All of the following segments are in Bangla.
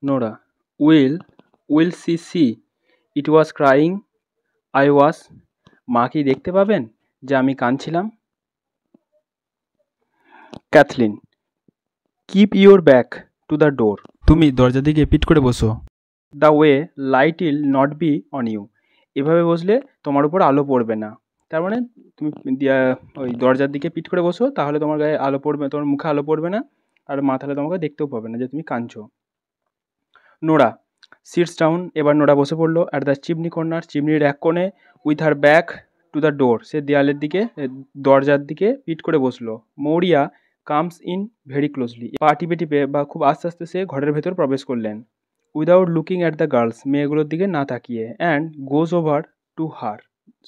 Nora, will she see it was crying I was. মা কি দেখতে পাবেন যে আমি কাঁদছিলাম? Cathleen, keep your back to the door. তুমি দরজার দিকে পিঠ করে বসো। The way light will not be on you. এভাবে বসলে তোমার উপর আলো পড়বে না। তার মানে তুমি ওই দরজার দিকে পিঠ করে বসো, তাহলে তোমার গায়ে আলো পড়বে, তোমার মুখে আলো পড়বে না, আর মা তাহলে তোমাকে দেখতেও পাবে না যে তুমি কাঁদছো। Nora sits down. এবার নোরা বসে পড়লো অ্যাট দ্য চিমনি কর্নার, চিমনির এক কোণে, with her back to the door. সে দেয়ালের দিকে, দরজার দিকে পিঠ করে বসলো। Maurya comes in very closely. পা টিপে টিপে বা খুব আস্তে আস্তে সে ঘরের ভেতর প্রবেশ করলেন। Without looking at the girls, মেয়েগুলোর দিকে না তাকিয়ে। And goes over to her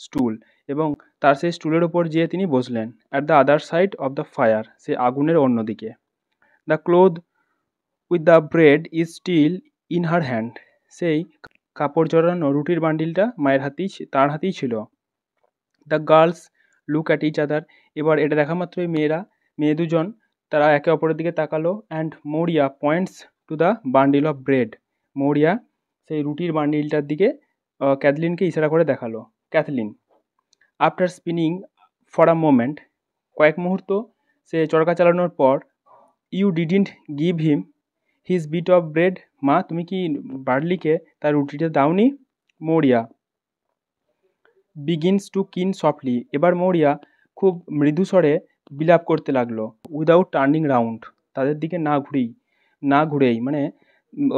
stool, এবং তার সেই স্টুলের ওপর যেয়ে তিনি বসলেন। At the other side of the fire, সে আগুনের অন্যদিকে। The cloth with the bread is still in her hand. সেই কাপড় জড়ানো রুটির বান্ডিলটা তার হাতেই ছিল। The girls look at each other. এবার এটা দেখা মাত্রই মেয়ে দুজন তারা একে অপরের দিকে তাকালো। And Maurya points to the bundle of bread. Maurya সেই রুটির বান্ডিলটার দিকে ক্যাথলিনকে ইশারা করে দেখালো। Cathleen, after spinning for a moment, কয়েক মুহূর্ত সে চরকা চালানোর পর, you didn't give him his bit of bread. মা, তুমি কি বার্লিকে তার রুটিটা দাওনি? Maurya begins to keen softly. এবার মৌরিয়া খুব মৃদু স্বরে বিলাপ করতে লাগলো। উইদাউট টার্নিং রাউন্ড, তাদের দিকে না ঘুরেই, মানে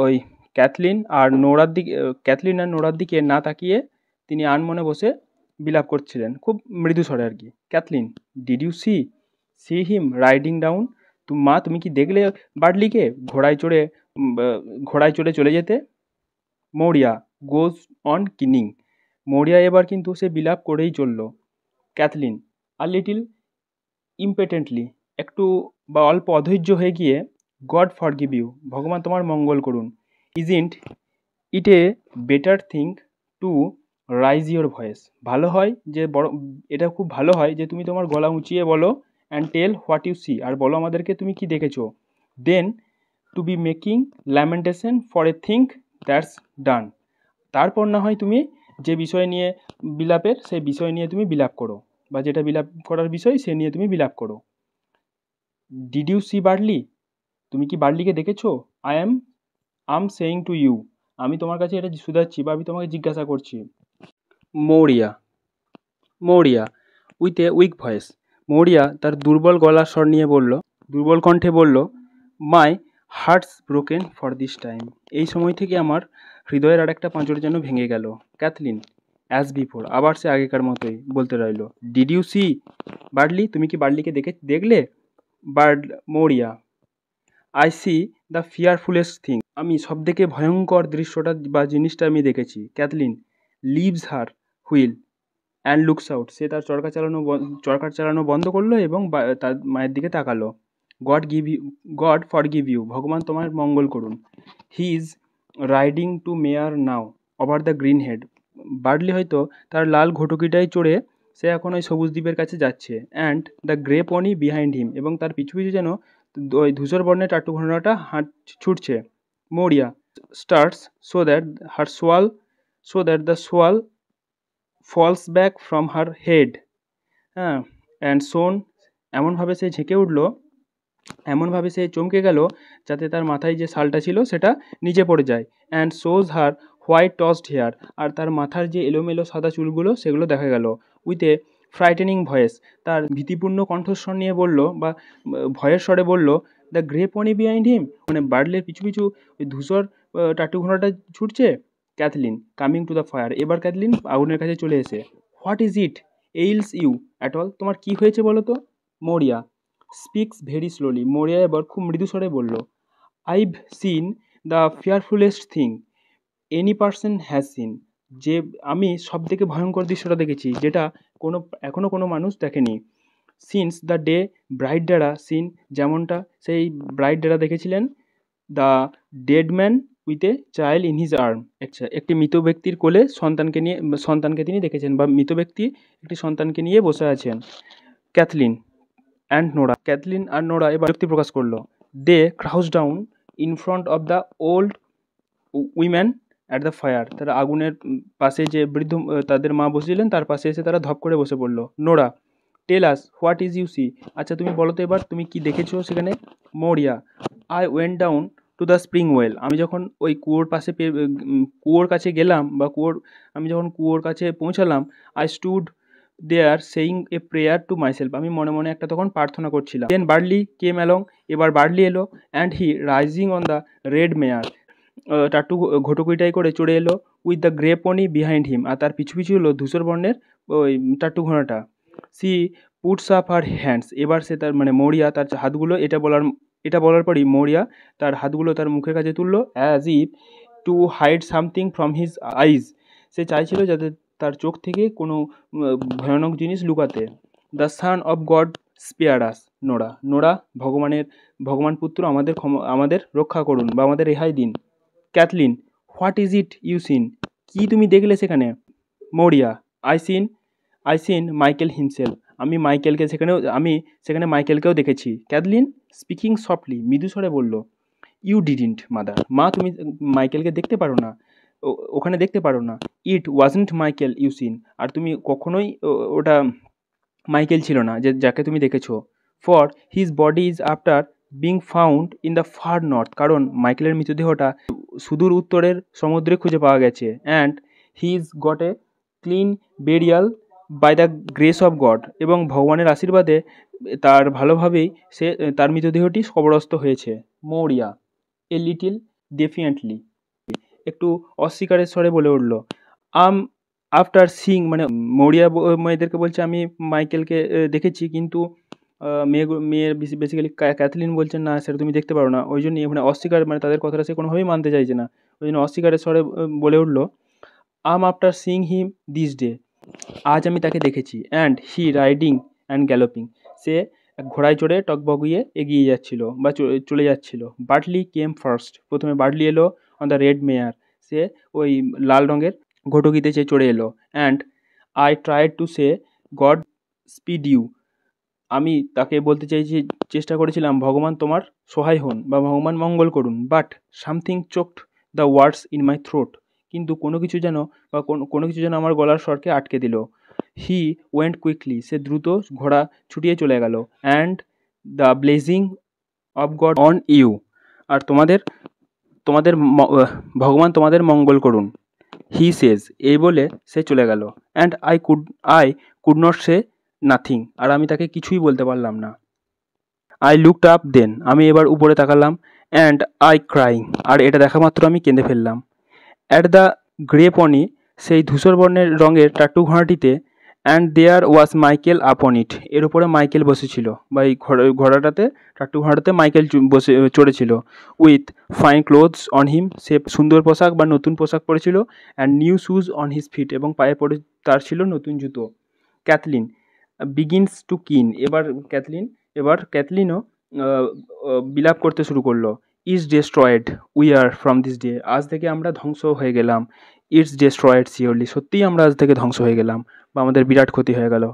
ওই ক্যাথলিন আর নোরার দিকে না তাকিয়ে তিনি আনমনে বসে বিলাপ করছিলেন, খুব মৃদু স্বরে আর কি। Cathleen, did you see him riding down. মা, তুমি কি দেখলে বার্লিকে ঘোড়ায় চড়ে চলে যেতে? Maurya goes on keening. Maurya এবার কিন্তু সে বিলাপ করেই চলল। ক্যাথলিন আ লিটিল ইম্পেটেন্টলি, একটু বা অল্প অধৈর্য হয়ে গিয়ে, গড ফরগিভ ইউ, ভগবান তোমার মঙ্গল করুন। Isn't it a better thing to rise your voice. এটা খুব ভালো হয় যে তুমি তোমার গলা উঁচিয়ে বলো। And tell what you see, আর বলো আমাদেরকে তুমি কি দেখেছো। Then to be making lamentation for a thing that's done. তারপর না হয় তুমি যে বিষয় নিয়ে সেই বিষয় নিয়ে তুমি বিলাপ করো, বা যেটা বিলাপ করার বিষয় সে নিয়ে তুমি বিলাপ করো। ডিড ইউ সি বার্লি, তুমি কি বার্লিকে দেখেছো? আম সেইং টু ইউ, আমি তোমার কাছে এটা শুধাচ্ছি, বা আমি তোমাকে জিজ্ঞাসা করছি। Maurya with a weak voice. Maurya তার দুর্বল গলার স্বর নিয়ে দুর্বল কণ্ঠে বলল, my heart's broken for this time. এই সময় থেকে আমার হৃদয়ের আর একটা পাঁজর যেন ভেঙে গেল। ক্যাথলিন অ্যাজ বিফোর, আবার সে আগেকার মতোই বলতে রইল, ডিড ইউ সি বার্লি, তুমি কি বার্লিকে দেখলে? Maurya I see the fearfullest thing, আমি সবথেকে ভয়ঙ্কর দৃশ্যটা বা জিনিসটা আমি দেখেছি। Cathleen leaves her wheel and looks out, সে তার চরকা চালানো বন্ধ করলো এবং তার মায়ের দিকে তাকালো। গড ফরগিভ ইউ, ভগবান তোমার মঙ্গল করুন। He is riding to mare now over the green head. Bartley হয়তো তার লাল ঘটকিটায় চড়ে সে এখন ওই সবুজ দ্বীপের কাছে যাচ্ছে। And the grey pony behind him, এবং তার পিছু পিছু যেন ওই ধূসর বর্ণের টাট্টু ঘোড়াটা ছুটছে। Maurya starts so that the shawl falls back from her head. হ্যাঁ, অ্যান্ড সোন, এমনভাবে সে ঝেঁকে উঠল, এমনভাবে সে চমকে গেল যাতে তার মাথায় যে শালটা ছিল সেটা নিচে পড়ে যায়। And shows her white tossed hair, আর তার মাথার যে এলোমেলো সাদা চুলগুলো সেগুলো দেখা গেল। উইথ এ ফ্রাইটেনিং ভয়েস, তার ভীতিপূর্ণ কণ্ঠস্বর নিয়ে বলল, বা ভয়ের স্বরে বলল, the grey pony behind him, মানে বার্লের পিছু পিছু ওই ধূসর টাট্টু ঘোড়াটা ছুটছে। Cathleen coming to the fire, এবার ক্যাথলিন আগুনের কাছে চলে এসে, what is it ails you at all, তোমার কি হয়েছে বলো তো? Maurya speaks very slowly, Maurya এবার খুব মৃদু স্বরে বলল, I've seen the fearfullest thing any person has seen, যে আমি সব থেকে ভয়ঙ্কর দৃশ্যটা দেখেছি যেটা এখনও কোনো মানুষ দেখেনি। Since the day Bride Dara seen, যেমনটা সেই ব্রাইড ডেরা দেখেছিলেন। The dead man with a child in his arm, আচ্ছা, একটি মৃত ব্যক্তির কোলে সন্তানকে তিনি দেখেছেন, বা মৃত ব্যক্তি একটি সন্তানকে নিয়ে বসে আছেন। ক্যাথলিন আর নোরা এবার বিরক্তি প্রকাশ করলো। They crouch down in front of the old woman at the fire, তারা আগুনের পাশে যে বৃদ্ধ তাদের মা বসেছিলেন তার পাশে এসে তারা ধপ করে বসে পড়লো। Nora, tell us what is you see, আচ্ছা তুমি বলো তো এবার তুমি কি দেখেছো সেখানে। মরিয়া, I went down to the spring well, আমি যখন ওই কুয়োর পাশে কুয়োর কাছে গেলাম বা আমি যখন কুয়োর কাছে পৌঁছালাম, I stood there saying a prayer to myself, আমি মনে মনে একটা তখন প্রার্থনা করছিলাম। দেন বার্লি কেম অ্যালং, এবার বার্লি এলো, and he rising on the red mare, টাট্টু ঘোটকুইটাই করে চড়ে এলো, with the grey pony behind him, আর তার পিছু পিছু এলো ধূসর বর্ণের ওই টাট্টু ঘোড়াটা। She puts up her hands, এবার সে তার মানে মরিয়া তার হাতগুলো, এটা বলার পরই মরিয়া তার হাতগুলো তার মুখের কাছে তুললো, as if to hide something from his eyes, সে চাইছিল যাতে তার চোখ থেকে কোনো ভয়ানক জিনিস লুকাতে। The son of God spare us, Nora, ভগবান পুত্র আমাদের রক্ষা করুন বা আমাদের রেহাই দিন। Cathleen, what is it you seen, কি তুমি দেখলে সেখানে। মরিয়া, আই সিন মাইকেল হিমসেলফ, আমি সেখানে মাইকেলকেও দেখেছি। ক্যাথলিন স্পিকিং সফটলি, মৃদু স্বরে বলল, ইউ ডিডন্ট মাদার, মা তুমি মাইকেলকে দেখতে পারো না, ওখানে দেখতে পারো না। It wasn't Michael you seen, আর তুমি কখনোই ওটা মাইকেল ছিল না যাকে তুমি দেখেছো। For his body is after being found in the far north, কারণ মাইকেলের মৃতদেহটা সুদূর উত্তরের সমুদ্রে খুঁজে পাওয়া গেছে। And he is got a clean burial by the grace of God, এবং ভগবানের আশীর্বাদে তার ভালোভাবেই তার মৃতদেহটি কবরস্থ হয়েছে। মৌরিয়া, এ লিটিল ডেফিনেটলি, একটু অস্বীকারের স্বরে বলে উঠল। আফটার সিং, মানে মৌরিয়া মেয়েদেরকে বলছে আমি মাইকেলকে দেখেছি, কিন্তু মেয়ের বেসিক্যালি ক্যাথলিন বলছেন না সেটা তুমি দেখতে পারো না, ওই জন্যই মানে অস্বীকার, মানে তাদের কথাটা সে কোনোভাবেই মানতে চাইছে না, ওই জন্য অস্বীকারের স্বরে বলে উঠলো, after seeing him this day, আজ আমি তাকে দেখেছি। And he riding and galloping, সে ঘোড়ায় চড়ে টকবগিয়ে এগিয়ে যাচ্ছিল বা চলে যাচ্ছিল। বার্টলি কেম ফার্স্ট, প্রথমে বার্টলি এলো অন দ্য রেড মেয়ার, সে ওই লাল রঙের ঘোটকিতে সে চড়ে এলো। And I tried to say God speed you, আমি তাকে বলতে চেষ্টা করেছিলাম ভগবান তোমার সহায় হন বা ভগবান মঙ্গল করুন। But something choked the words in my throat, কিন্তু কোনো কিছু যেন আমার গলার স্বরকে আটকে দিল। হি ওয়েন্ট কুইকলি, সে দ্রুত ঘোড়া ছুটিয়ে চলে গেল। And the blessing of God on you, আর ভগবান তোমাদের মঙ্গল করুন। হি সেজ, এই বলে সে চলে গেল। And I could not say nothing, আর আমি তাকে কিছুই বলতে পারলাম না। আই লুকড আপ দেন, আমি এবার উপরে তাকালাম। অ্যান্ড আই ক্রাইং, আর এটা দেখা মাত্র আমি কেঁদে ফেললাম। অ্যাট দ্য গ্রে পনি, সেই ধূসর বর্ণের রঙের টাট্টু ঘোড়াটিতে, অ্যান্ড দেয়ার ওয়াজ মাইকেল আপন ইট, এর উপরে মাইকেল বসেছিল বা এই টাট্টু ঘোড়াটাতে মাইকেল চড়েছিল। With fine clothes on him, সে সুন্দর পোশাক বা নতুন পোশাক পরেছিল। And new shoes on his feet, এবং পায়ে পরে তার ছিল নতুন জুতো। ক্যাথলিন বিগিনস টু কিন, এবার ক্যাথলিনও বিলাপ করতে শুরু করলো। Is destroyed we are from this day, আজ থেকে আমরা ধ্বংস হয়ে গেলাম। ইটস ডেস্ট্রয়েড শিওরলি, সত্যিই আমরা আজ থেকে ধ্বংস হয়ে গেলাম বা আমাদের বিরাট ক্ষতি হয়ে গেল।